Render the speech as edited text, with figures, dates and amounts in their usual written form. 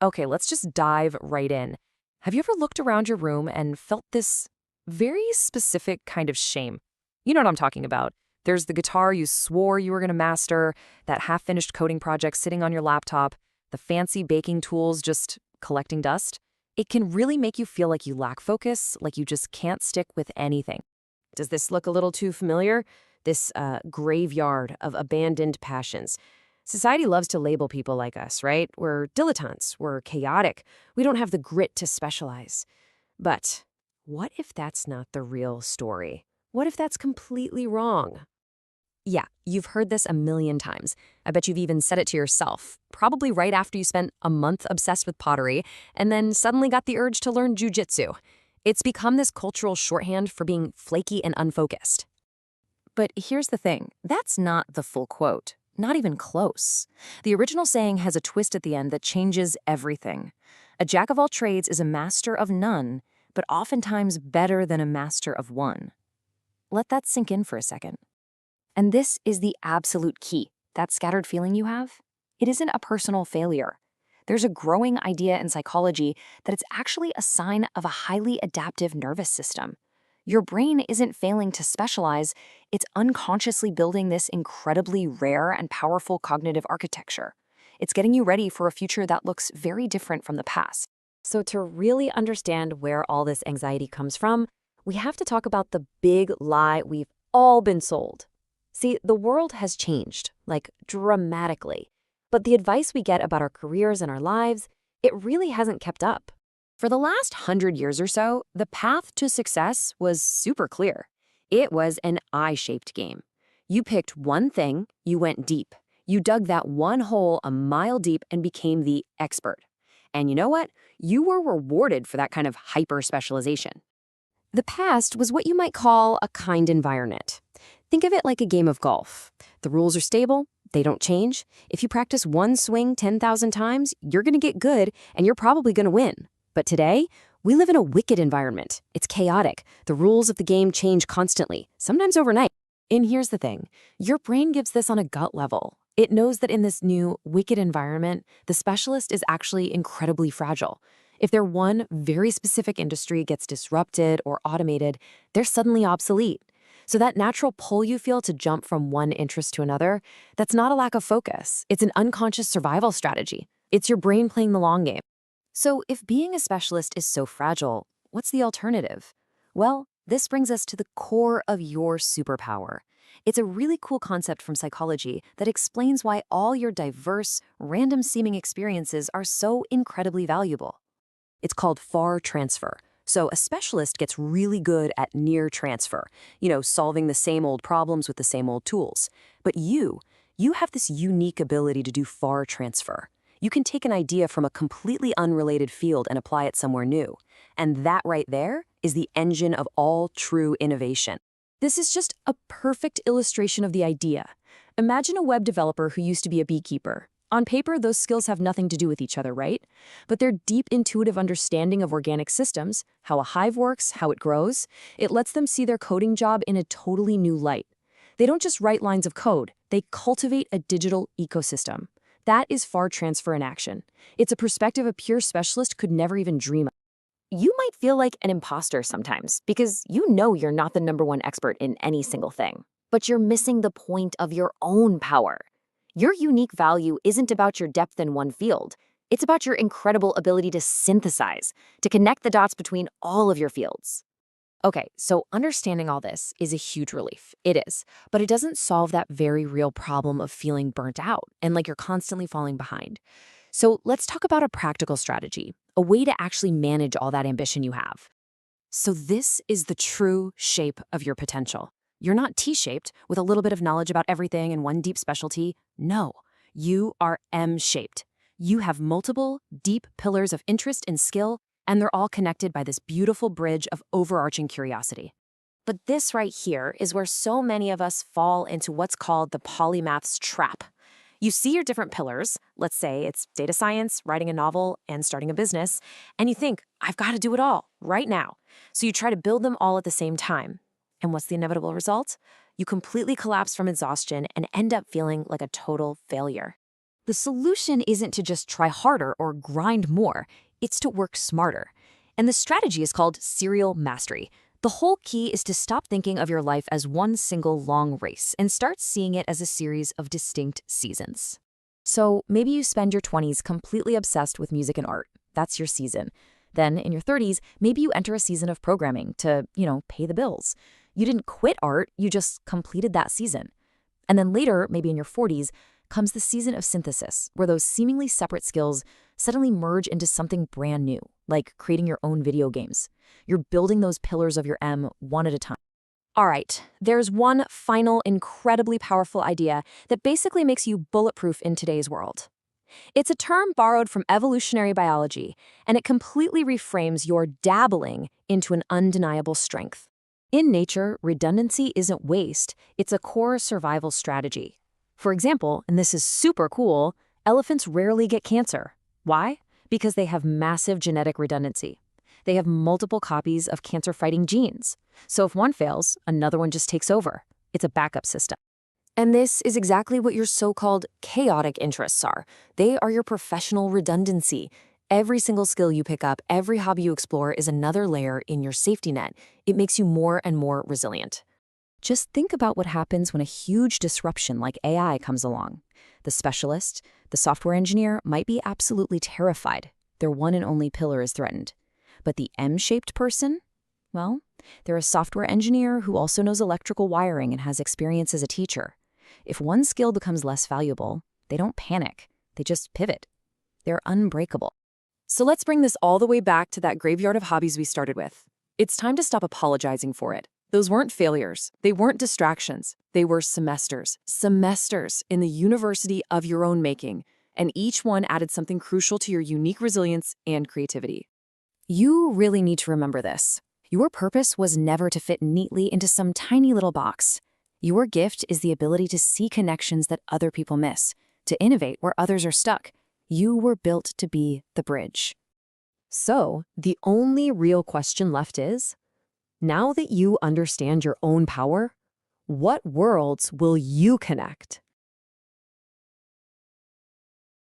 Okay, let's just dive right in. Have you ever looked around your room and felt this very specific kind of shame? You know what I'm talking about. There's the guitar you swore you were going to master, that half-finished coding project sitting on your laptop, the fancy baking tools just collecting dust. It can really make you feel like you lack focus, like you just can't stick with anything. Does this look a little too familiar? This graveyard of abandoned passions. Society loves to label people like us, right? We're dilettantes, we're chaotic, we don't have the grit to specialize. But what if that's not the real story? What if that's completely wrong? Yeah, you've heard this a million times. I bet you've even said it to yourself, probably right after you spent a month obsessed with pottery and then suddenly got the urge to learn jujitsu. It's become this cultural shorthand for being flaky and unfocused. But here's the thing, that's not the full quote. Not even close. The original saying has a twist at the end that changes everything. A jack of all trades is a master of none, but oftentimes better than a master of one. Let that sink in for a second. And this is the absolute key. That scattered feeling you have, it isn't a personal failure. There's a growing idea in psychology that it's actually a sign of a highly adaptive nervous system. Your brain isn't failing to specialize, it's unconsciously building this incredibly rare and powerful cognitive architecture. It's getting you ready for a future that looks very different from the past. So to really understand where all this anxiety comes from, we have to talk about the big lie we've all been sold. See, the world has changed, like dramatically. But the advice we get about our careers and our lives, it really hasn't kept up. For the last 100 years or so, the path to success was super clear. It was an I-shaped game. You picked one thing, you went deep. You dug that one hole a mile deep and became the expert. And you know what? You were rewarded for that kind of hyper-specialization. The past was what you might call a kind environment. Think of it like a game of golf. The rules are stable, they don't change. If you practice one swing 10,000 times, you're going to get good and you're probably going to win. But today, we live in a wicked environment. It's chaotic. The rules of the game change constantly, sometimes overnight. And here's the thing. Your brain gives this on a gut level. It knows that in this new, wicked environment, the specialist is actually incredibly fragile. If their one very specific industry gets disrupted or automated, they're suddenly obsolete. So that natural pull you feel to jump from one interest to another, that's not a lack of focus. It's an unconscious survival strategy. It's your brain playing the long game. So if being a specialist is so fragile, what's the alternative? Well, this brings us to the core of your superpower. It's a really cool concept from psychology that explains why all your diverse, random-seeming experiences are so incredibly valuable. It's called far transfer. So a specialist gets really good at near transfer, solving the same old problems with the same old tools. But you have this unique ability to do far transfer. You can take an idea from a completely unrelated field and apply it somewhere new. And that right there is the engine of all true innovation. This is just a perfect illustration of the idea. Imagine a web developer who used to be a beekeeper. On paper, those skills have nothing to do with each other, right? But their deep intuitive understanding of organic systems, how a hive works, how it grows, it lets them see their coding job in a totally new light. They don't just write lines of code, they cultivate a digital ecosystem. That is far transfer in action. It's a perspective a pure specialist could never even dream of. You might feel like an imposter sometimes because you know you're not the #1 expert in any single thing, but you're missing the point of your own power. Your unique value isn't about your depth in one field. It's about your incredible ability to synthesize, to connect the dots between all of your fields. Okay, so understanding all this is a huge relief. It is. But it doesn't solve that very real problem of feeling burnt out and like you're constantly falling behind. So let's talk about a practical strategy, a way to actually manage all that ambition you have. So this is the true shape of your potential. You're not T-shaped with a little bit of knowledge about everything and one deep specialty. No, you are M-shaped. You have multiple, deep pillars of interest and skill, and they're all connected by this beautiful bridge of overarching curiosity. But this right here is where so many of us fall into what's called the polymath's trap. You see your different pillars, let's say it's data science, writing a novel, and starting a business, and you think, I've got to do it all, right now. So you try to build them all at the same time. And what's the inevitable result? You completely collapse from exhaustion and end up feeling like a total failure. The solution isn't to just try harder or grind more, it's to work smarter. And the strategy is called serial mastery. The whole key is to stop thinking of your life as one single long race and start seeing it as a series of distinct seasons. So maybe you spend your 20s completely obsessed with music and art. That's your season. Then in your 30s, maybe you enter a season of programming to, pay the bills. You didn't quit art, you just completed that season. And then later, maybe in your 40s, comes the season of synthesis, where those seemingly separate skills suddenly merge into something brand new, like creating your own video games. You're building those pillars of your M one at a time. All right, there's one final incredibly powerful idea that basically makes you bulletproof in today's world. It's a term borrowed from evolutionary biology, and it completely reframes your dabbling into an undeniable strength. In nature, redundancy isn't waste, it's a core survival strategy. For example, and this is super cool, elephants rarely get cancer. Why? Because they have massive genetic redundancy. They have multiple copies of cancer-fighting genes. So if one fails, another one just takes over. It's a backup system. And this is exactly what your so-called chaotic interests are. They are your professional redundancy. Every single skill you pick up, every hobby you explore is another layer in your safety net. It makes you more and more resilient. Just think about what happens when a huge disruption like AI comes along. The specialist, the software engineer, might be absolutely terrified. Their one and only pillar is threatened. But the M-shaped person? Well, they're a software engineer who also knows electrical wiring and has experience as a teacher. If one skill becomes less valuable, they don't panic. They just pivot. They're unbreakable. So let's bring this all the way back to that graveyard of hobbies we started with. It's time to stop apologizing for it. Those weren't failures. They weren't distractions. They were semesters. Semesters in the university of your own making. And each one added something crucial to your unique resilience and creativity. You really need to remember this. Your purpose was never to fit neatly into some tiny little box. Your gift is the ability to see connections that other people miss, to innovate where others are stuck. You were built to be the bridge. So, the only real question left is, now that you understand your own power, what worlds will you connect?